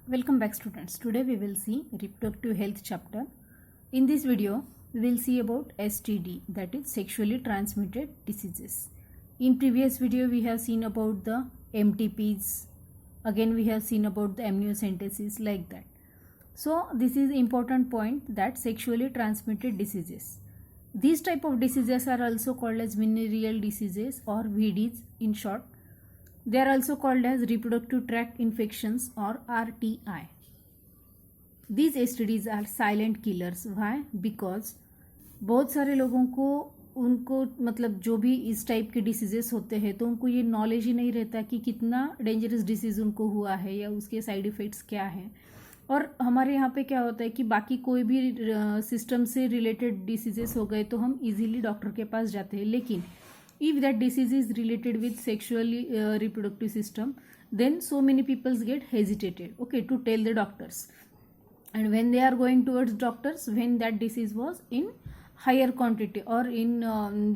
Welcome back students. Today we will see reproductive health chapter. In this video we will see about STD, that is sexually transmitted diseases. In previous video we have seen about the MTPs. Again we have seen about the amniocentesis, like that. So this is important point, that sexually transmitted diseases. These type of diseases are also called as venereal diseases or VDs in short. They are also called as reproductive tract infections or RTI. These STDs are silent killers. Why? Because बहुत सारे लोगों को उनको मतलब जो भी इस type के डिसीजेस होते हैं तो उनको ये नॉलेज ही नहीं रहता कि कितना डेंजरस डिसीज़ उनको हुआ है या उसके साइड इफ़ेक्ट्स क्या हैं. और हमारे यहाँ पे क्या होता है कि बाकी कोई भी सिस्टम से रिलेटेड डिसीजेस हो गए तो हम इजीली डॉक्टर के पास जाते हैं, लेकिन if that disease is related with sexually reproductive system, then so many people get hesitated, okay, to tell the doctors. And when they are going towards doctors, when that disease was in higher quantity or in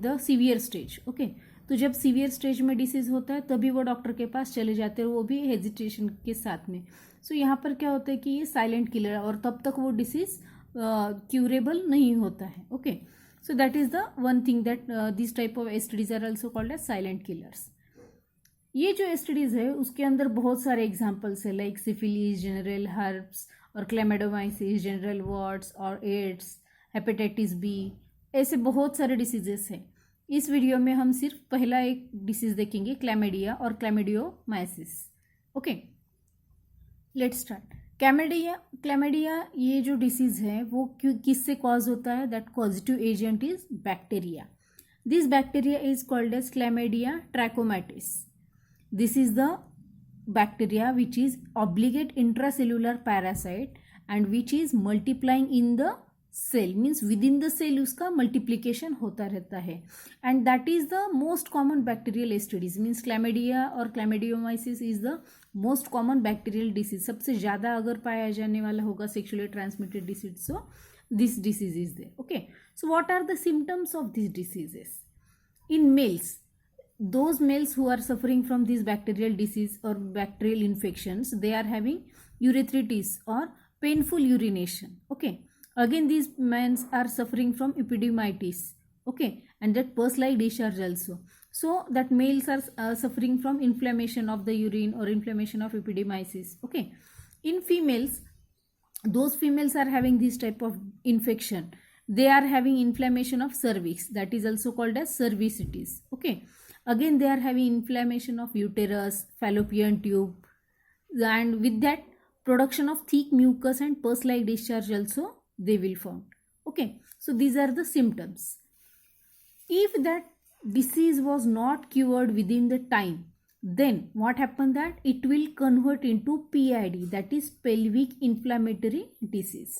the severe stage, okay, तो जब severe stage में disease होता है तभी वो doctor के पास चले जाते हैं, वो भी हेजिटेशन के साथ में. सो यहाँ पर क्या होता है कि ये साइलेंट किलर है और तब तक वो डिसीज क्यूरेबल नहीं होता है. Okay, so that is the one thing that these type of STDs are also called as silent killers. ये जो STDs है उसके अंदर बहुत सारे एग्जाम्पल्स है, लाइक सिफिलिस, जनरल हर्ब्स और क्लेमेडोमाइसिस, जनरल वॉर्ड्स और एड्स, हेपेटाइटिस बी, ऐसे बहुत सारे डिसीजेस हैं. इस वीडियो में हम सिर्फ पहला एक डिसीज देखेंगे, क्लैमिडिया और chlamydiomycosis. Okay, let's start. Chlamydia ये जो डिसीज है वो किससे कॉज होता है? That causative agent is bacteria. This bacteria is called as chlamydia trachomatis. This is the bacteria which is obligate intracellular parasite and which is multiplying in the cell, means within the cell उसका multiplication होता रहता है. And that is the most common bacterial STDs. Means chlamydia और chlamydiomycosis is the most common bacterial disease. सबसे ज़्यादा अगर पाया जाने वाला होगा sexually transmitted disease, so this disease is there. Okay, so what are the symptoms of this diseases in males? Those males who are suffering from this bacterial disease or bacterial infections, they are having urethritis or painful urination. Okay, again these men are suffering from epididymitis. Okay, and that pus-like discharge also. So that males are suffering from inflammation of the urine or inflammation of epididymitis. Okay, in females, those females are having this type of infection. They are having inflammation of cervix, that is also called as cervicitis. Okay, again they are having inflammation of uterus, fallopian tube, and with that production of thick mucus and pus-like discharge also they will found. Okay, so these are the symptoms. If that disease was not cured within the time, then what happened that it will convert into PID, that is pelvic inflammatory disease.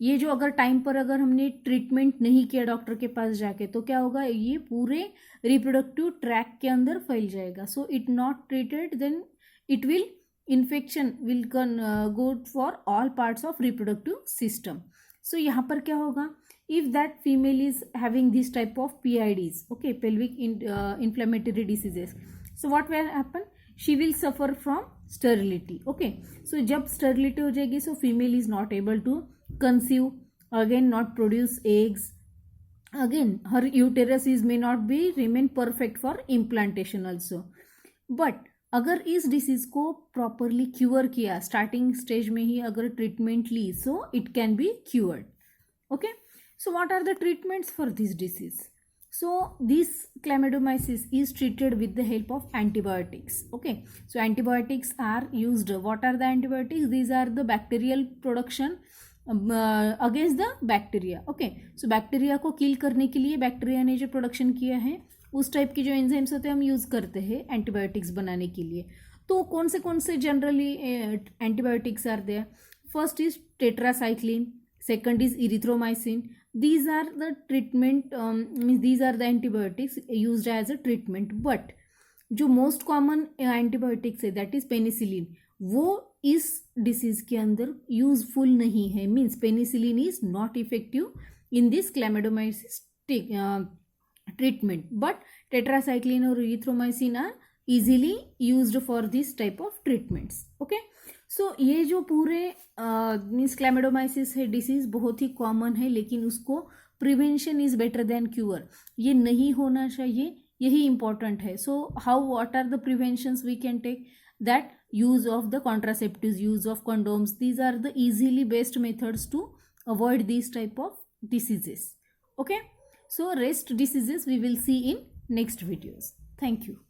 ये जो अगर time पर अगर हमने treatment नहीं किया doctor के पास जाके तो क्या होगा, ये पूरे रिप्रोडक्टिव ट्रैक के अंदर फैल जाएगा. So it not treated then it will infection will go for all parts of reproductive system. So यहाँ पर क्या होगा, if that female is having this type of PIDs, okay, pelvic inflammatory diseases, so what will happen, she will suffer from sterility. Okay, so जब sterility हो जाएगी so female is not able to conceive, again not produce eggs, again her uterus is may not be remain perfect for implantation also. But अगर इस disease को properly cure किया, starting stage में ही अगर ट्रीटमेंट ली, so it can be cured. Okay, so what are the treatments for this disease? So this chlamydomyces is treated with the help of antibiotics. Okay, so antibiotics are used. What are the antibiotics? These are the bacterial production against the bacteria. Okay, so bacteria को किल करने के लिए bacteria ने जो production किया है उस type की जो एंजाइम्स होते हैं हम यूज़ करते हैं एंटीबायोटिक्स बनाने के लिए. तो कौन से generally antibiotics are there? First is tetracycline, second is erythromycin. these are the treatment means these are the antibiotics used as a treatment. but जो मोस्ट कॉमन एंटीबायोटिक्स है दैट इज पेनिसिलिन, वो इस डिसीज के अंदर useful नहीं है. Means penicillin is not effective in this chlamydomycosis treatment, but tetracycline और erythromycin are easily used for this type of treatments. Okay, so ये जो पूरे मीन्स क्लैमिडोमाइसिस है डिसीज बहुत ही कॉमन है, लेकिन उसको prevention is better than cure, ये नहीं होना चाहिए, यही इंपॉर्टेंट है. So how what are the preventions we can take? That use of the contraceptives, use of condoms, these are the easily best methods to avoid these type of diseases. Okay, so rest diseases we will see in next videos. Thank you.